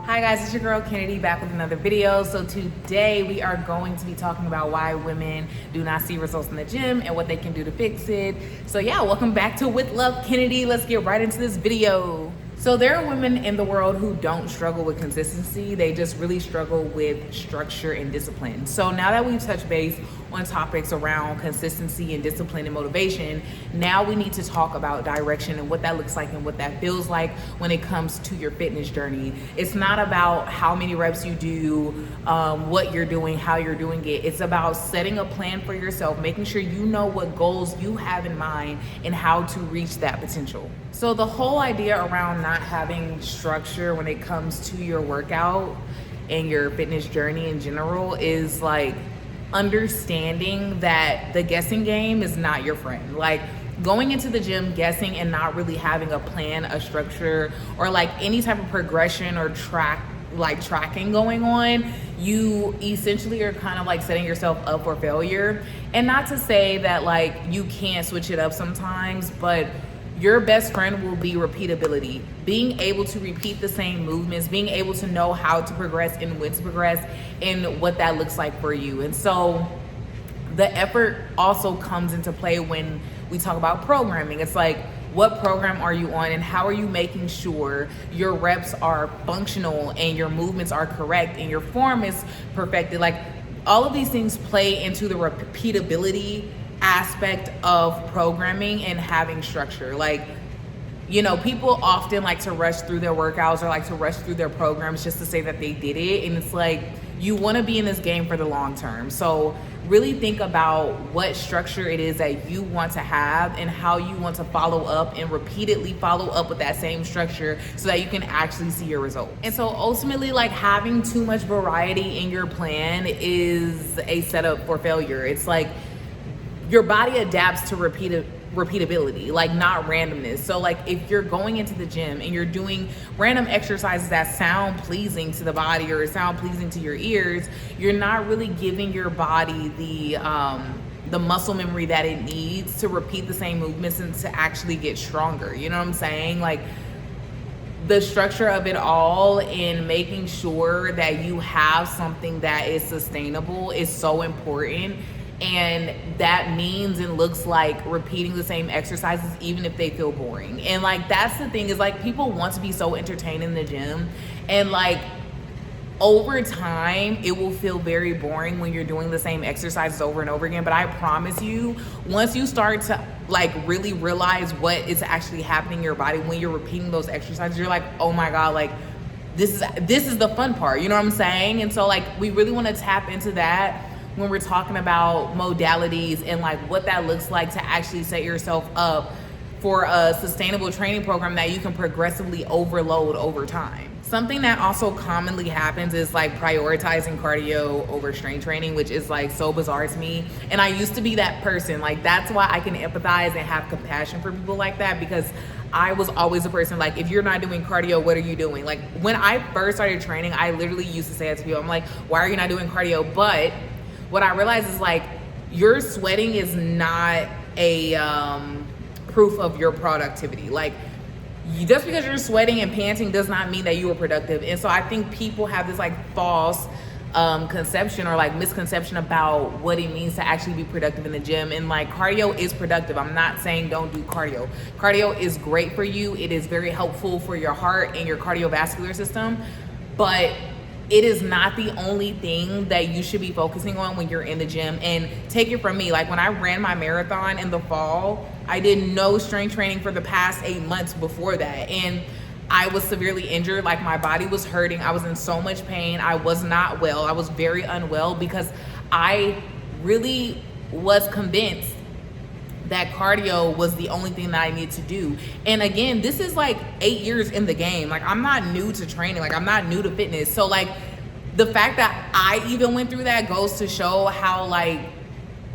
Hi guys, it's your girl Kennedy back with another video. So today we are going to be talking about why women do not see results in the gym and what they can do to fix it. So yeah, welcome back to With Love Kennedy. Let's get right into this video. So there are women in the world who don't struggle with consistency. They just really struggle with structure and discipline. So now that we've touched base on topics around consistency and discipline and motivation, now we need to talk about direction and what that looks like and what that feels like when it comes to your fitness journey. It's not about how many reps you do, what you're doing, how you're doing it. It's about setting a plan for yourself, making sure you know what goals you have in mind and how to reach that potential. So the whole idea around not having structure when it comes to your workout and your fitness journey in general is like understanding that the guessing game is not your friend. Like going into the gym guessing and not really having a plan, a structure, or like any type of progression or tracking going on, you essentially are kind of like setting yourself up for failure. And not to say that like you can't switch it up sometimes, but your best friend will be repeatability. Being able to repeat the same movements, being able to know how to progress and when to progress and what that looks like for you. And so the effort also comes into play when we talk about programming. It's like, what program are you on and how are you making sure your reps are functional and your movements are correct and your form is perfected? Like all of these things play into the repeatability aspect of programming and having structure. Like, you know, people often like to rush through their workouts or like to rush through their programs just to say that they did it. And it's like, you want to be in this game for the long term. So really think about what structure it is that you want to have and how you want to follow up and repeatedly follow up with that same structure so that you can actually see your result. And so ultimately, like having too much variety in your plan is a setup for failure. It's like your body adapts to repeatability, like not randomness. So like if you're going into the gym and you're doing random exercises that sound pleasing to the body or sound pleasing to your ears, you're not really giving your body the muscle memory that it needs to repeat the same movements and to actually get stronger. You know what I'm saying? Like the structure of it all and making sure that you have something that is sustainable is so important. And that means and looks like repeating the same exercises even if they feel boring. And like that's the thing, is like people want to be so entertained in the gym, and like over time it will feel very boring when you're doing the same exercises over and over again. But I promise you, once you start to like really realize what is actually happening in your body when you're repeating those exercises, you're like, oh my god, like this is the fun part. You know what I'm saying? And so like we really want to tap into that when we're talking about modalities and like what that looks like to actually set yourself up for a sustainable training program that you can progressively overload over time. Something that also commonly happens is like prioritizing cardio over strength training, which is like so bizarre to me. And I used to be that person. Like that's why I can empathize and have compassion for people like that, because I was always a person like, if you're not doing cardio, what are you doing? Like when I first started training, I literally used to say that to people. I'm like, why are you not doing cardio? But what I realized is like your sweating is not a proof of your productivity. Like just because you're sweating and panting does not mean that you are productive. And so I think people have this like false conception or like misconception about what it means to actually be productive in the gym. And like cardio is productive. I'm not saying don't do cardio. Cardio is great for you. It is very helpful for your heart and your cardiovascular system, but it is not the only thing that you should be focusing on when you're in the gym. And take it from me, like when I ran my marathon in the fall, I did no strength training for the past 8 months before that. And I was severely injured. Like my body was hurting. I was in so much pain. I was not well. I was very unwell because I really was convinced that cardio was the only thing that I need to do. And again, this is like 8 years in the game. Like I'm not new to training. Like I'm not new to fitness. So like the fact that I even went through that goes to show how like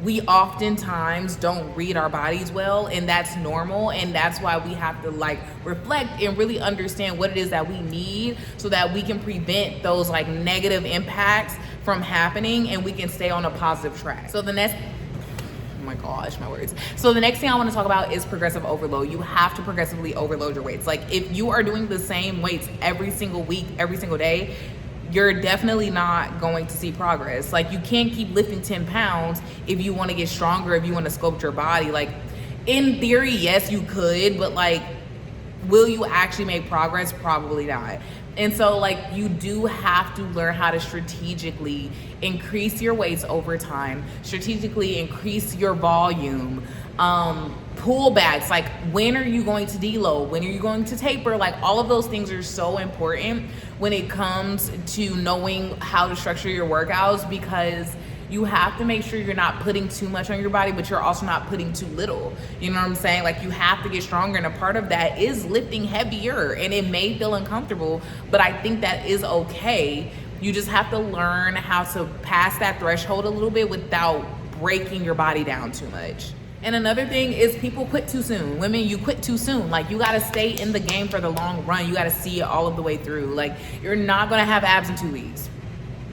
we oftentimes don't read our bodies well, and that's normal. And that's why we have to like reflect and really understand what it is that we need so that we can prevent those like negative impacts from happening and we can stay on a positive track. So the next, oh my gosh, my words. So the next thing I want to talk about is progressive overload. You have to progressively overload your weights. Like if you are doing the same weights every single week, every single day, you're definitely not going to see progress. Like you can't keep lifting 10 pounds if you want to get stronger, if you want to sculpt your body. Like in theory, yes, you could, but like, will you actually make progress? Probably not. And so like you do have to learn how to strategically increase your weights over time, strategically increase your volume, pullbacks, like when are you going to deload, when are you going to taper, like all of those things are so important when it comes to knowing how to structure your workouts, because you have to make sure you're not putting too much on your body, but you're also not putting too little. You know what I'm saying? Like you have to get stronger, and a part of that is lifting heavier, and it may feel uncomfortable, but I think that is okay. You just have to learn how to pass that threshold a little bit without breaking your body down too much. And another thing is people quit too soon. Women, you quit too soon. Like you gotta stay in the game for the long run. You gotta see it all of the way through. Like you're not gonna have abs in 2 weeks.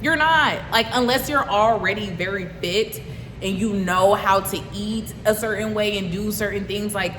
You're not, like, unless you're already very fit and you know how to eat a certain way and do certain things, like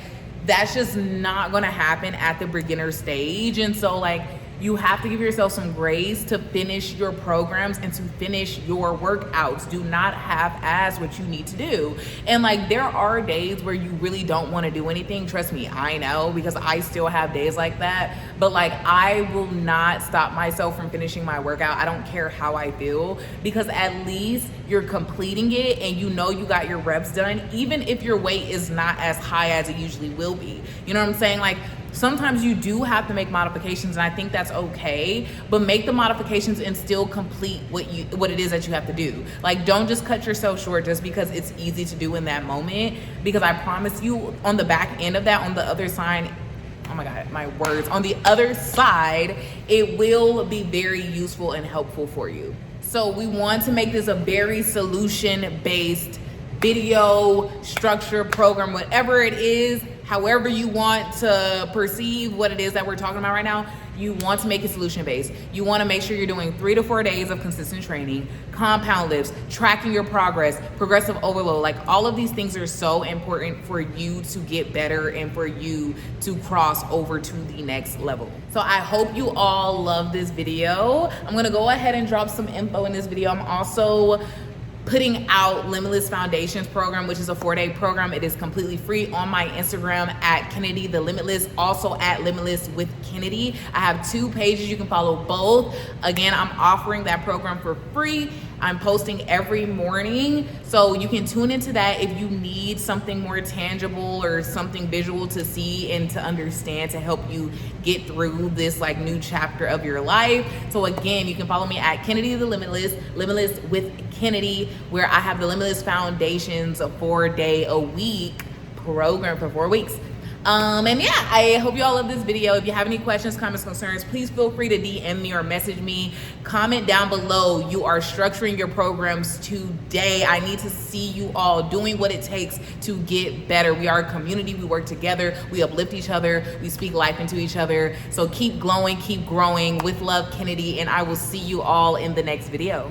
that's just not gonna happen at the beginner stage. And so like you have to give yourself some grace to finish your programs and to finish your workouts. Do not half-ass what you need to do. And like there are days where you really don't want to do anything. Trust me, I know, because I still have days like that. But like I will not stop myself from finishing my workout. I don't care how I feel, because at least you're completing it and you know you got your reps done, even if your weight is not as high as it usually will be. You know what I'm saying? Like sometimes you do have to make modifications, and I think that's okay, but make the modifications and still complete what it is that you have to do. Like don't just cut yourself short just because it's easy to do in that moment, because I promise you on the back end of that, on the other side, oh my God, my words, on the other side, it will be very useful and helpful for you. So we want to make this a very solution-based video, structure, program, whatever it is, however you want to perceive what it is that we're talking about right now. You want to make it solution-based. You want to make sure you're doing 3 to 4 days of consistent training, compound lifts, tracking your progress, progressive overload. Like all of these things are so important for you to get better and for you to cross over to the next level. So I hope you all love this video. I'm gonna go ahead and drop some info in this video. I'm also putting out Limitless Foundations program, which is a 4-day program. It is completely free on my Instagram at Kennedy the Limitless, also at Limitless with Kennedy. I have 2 pages, you can follow both. Again, I'm offering that program for free. I'm posting every morning, so you can tune into that if you need something more tangible or something visual to see and to understand, to help you get through this like new chapter of your life. So again, you can follow me at Kennedy the Limitless, Limitless with Kennedy, where I have the Limitless Foundations, a 4-day-a-week program for 4 weeks. And yeah, I hope you all love this video. If you have any questions, comments, concerns, please feel free to DM me or message me. Comment down below. You are structuring your programs today. I need to see you all doing what it takes to get better. We are a community. We work together. We uplift each other. We speak life into each other. So keep glowing, keep growing. With love, Kennedy, and I will see you all in the next video.